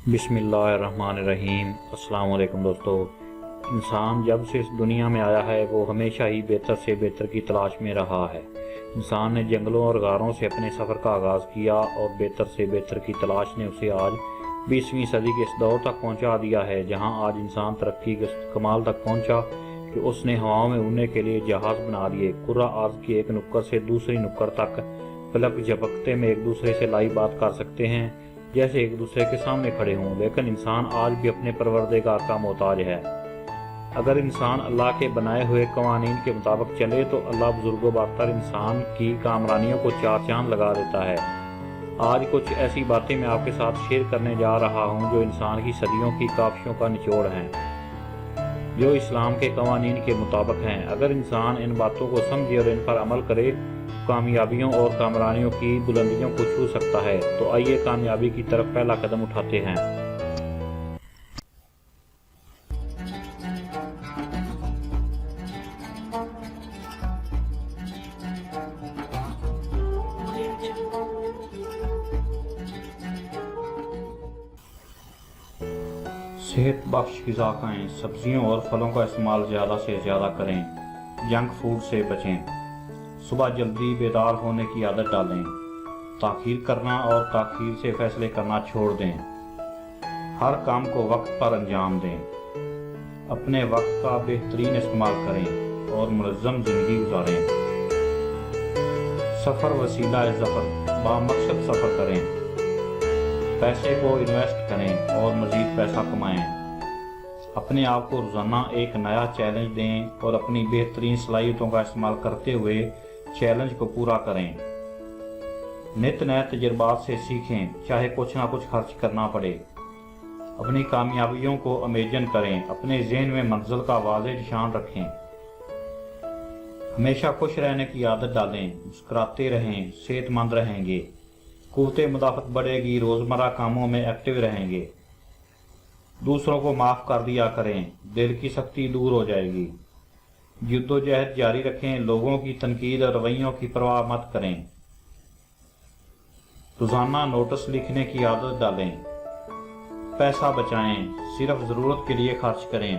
बिस्मिल्लाहिर्रहमानिर्रहीम। अस्सलाम वालेकुम दोस्तों। इंसान जब से इस दुनिया में आया है वो हमेशा ही बेहतर से बेहतर की तलाश में रहा है। इंसान ने जंगलों और गारों से अपने सफ़र का आगाज़ किया और बेहतर से बेहतर की तलाश ने उसे आज 20वीं सदी के इस दौर तक पहुंचा दिया है जहां आज इंसान तरक्की के कमाल तक पहुंचा कि उसने हवाओं में उड़ने के लिए जहाज़ बना लिए। कुर्रा अर्ज़ की एक नुक्कड़ से दूसरी नुक्कड़ तक पलक झपकते में एक दूसरे से लाइव बात कर सकते हैं जैसे एक दूसरे के सामने खड़े हों। लेकिन इंसान आज भी अपने परवरदिगार का मोहताज है। अगर इंसान अल्लाह के बनाए हुए कवानीन के मुताबिक चले तो अल्लाह बुजुर्गों बरतर इंसान की कामरानियों को चार चांद लगा देता है। आज कुछ ऐसी बातें मैं आपके साथ शेयर करने जा रहा हूँ जो इंसान की सदियों की काविशों का निचोड़ हैं, जो इस्लाम के कवानीन के मुताबिक हैं। अगर इंसान इन बातों को समझे और इन पर अमल करे कामयाबियों और कामरानियों की बुलंदियों को छू सकता है। तो आइए कामयाबी की तरफ पहला कदम उठाते हैं। सेहत बख्श ग़िज़ा खाएं, सब्जियों और फलों का इस्तेमाल ज़्यादा से ज़्यादा करें, जंक फूड से बचें। सुबह जल्दी बेदार होने की आदत डालें, ताख़ीर करना और ताख़ीर से फैसले करना छोड़ दें। हर काम को वक्त पर अंजाम दें। अपने वक्त का बेहतरीन इस्तेमाल करें और मुनज़्ज़म ज़िंदगी गुजारें। सफ़र वसीला ज़फ़र, बामकसद सफ़र करें। पैसे को इन्वेस्ट करें और मज़ीद पैसा कमाएं। अपने आप को रोज़ाना एक नया चैलेंज दें और अपनी बेहतरीन सलाहियतों का इस्तेमाल करते हुए चैलेंज को पूरा करें। नित नए तजुर्बात से सीखें, चाहे कुछ ना कुछ खर्च करना पड़े। अपनी कामयाबियों को इमेजिन करें, अपने ज़हन में मंजिल का वाज़ेह निशान रखें। हमेशा खुश रहने की आदत डालें, मुस्कुराते रहें, सेहतमंद रहेंगे, क़ुव्वत मुदाफ़त बढ़ेगी, रोज़मर्रा कामों में एक्टिव रहेंगे। दूसरों को माफ़ कर दिया करें, दिल की सख्ती दूर हो जाएगी। जद्दोजहद जारी रखें, लोगों की तनकीद और रवैयों की परवाह मत करें। रोज़ाना नोटिस लिखने की आदत डालें। पैसा बचाएं, सिर्फ ज़रूरत के लिए खर्च करें।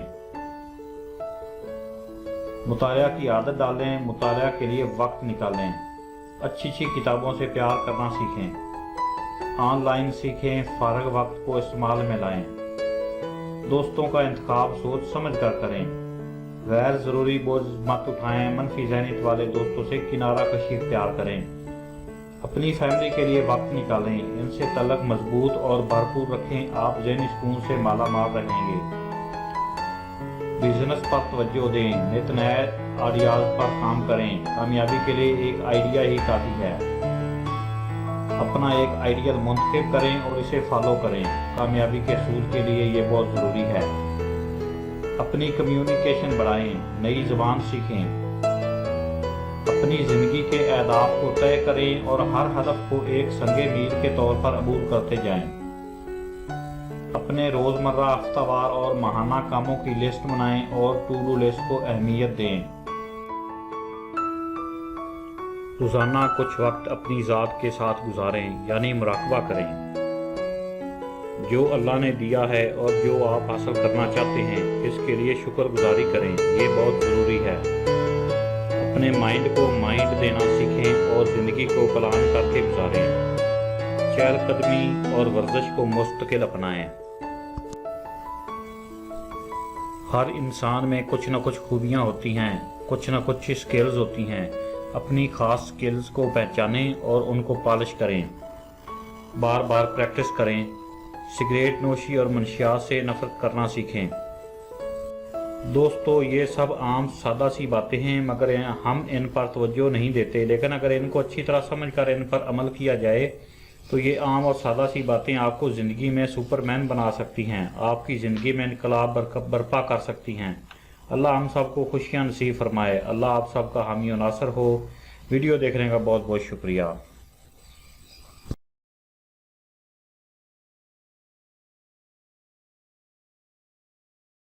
मुतालिया की आदत डालें, मुतालिया के लिए वक्त निकालें। अच्छी किताबों से प्यार करना सीखें। ऑनलाइन सीखें, फारग वक्त को इस्तेमाल में लाएं। दोस्तों का इंतखाब सोच समझ कर करें। गैर ज़रूरी बोझ मत उठाएं, मनफी ज़हनीत वाले दोस्तों से किनारा कशी इख्तियार करें। अपनी फैमिली के लिए वक्त निकालें, इनसे तल्लुक़ मजबूत और भरपूर रखें। आप ज़हनी सुकून से माला माल रहेंगे। बिजनेस पर तवज्जो दें, नित नए आइडियाज़ पर काम करें। कामयाबी के लिए एक आइडिया ही काफ़ी है। अपना एक आइडियल मुंतखब करें और इसे फॉलो करें। कामयाबी के असूल के लिए ये बहुत ज़रूरी है। अपनी कम्युनिकेशन बढ़ाएं, नई ज़बान सीखें। अपनी ज़िंदगी के अहदाफ को तय करें और हर हदफ को एक संगे मील के तौर पर अबूर करते जाएं। अपने रोज़मर्रा हफ्तावार और माहाना कामों की लिस्ट बनाएं और टू डू लिस्ट को अहमियत दें। रोज़ाना कुछ वक्त अपनी ज़ात के साथ गुजारें, यानी मुराक़बा करें। जो अल्लाह ने दिया है और जो आप हासिल करना चाहते हैं इसके लिए शुक्रगुजारी करें, ये बहुत ज़रूरी है। अपने माइंड को माइंड देना सीखें और ज़िंदगी को प्लान करके गुजारें। चहलकदमी और वर्जिश को मुस्तकिल अपनाएं। हर इंसान में कुछ न कुछ खूबियाँ होती हैं, कुछ न कुछ स्किल्स होती हैं। अपनी ख़ास स्किल्स को पहचानें और उनको पॉलिश करें। बार बार प्रैक्टिस करें। सिगरेट नोशी और मनशियात से नफरत करना सीखें। दोस्तों, ये सब आम सादा सी बातें हैं मगर हम इन पर तवज्जो नहीं देते। लेकिन अगर इनको अच्छी तरह समझकर इन पर अमल किया जाए तो ये आम और सादा सी बातें आपको ज़िंदगी में सुपरमैन बना सकती हैं, आपकी ज़िंदगी में इनकलाब बर्पा कर सकती हैं। अल्लाह हम सबको खुशियाँ नसीब फरमाए। अल्लाह आप सबका हामी और नासर हो। वीडियो देखने का बहुत बहुत शुक्रिया।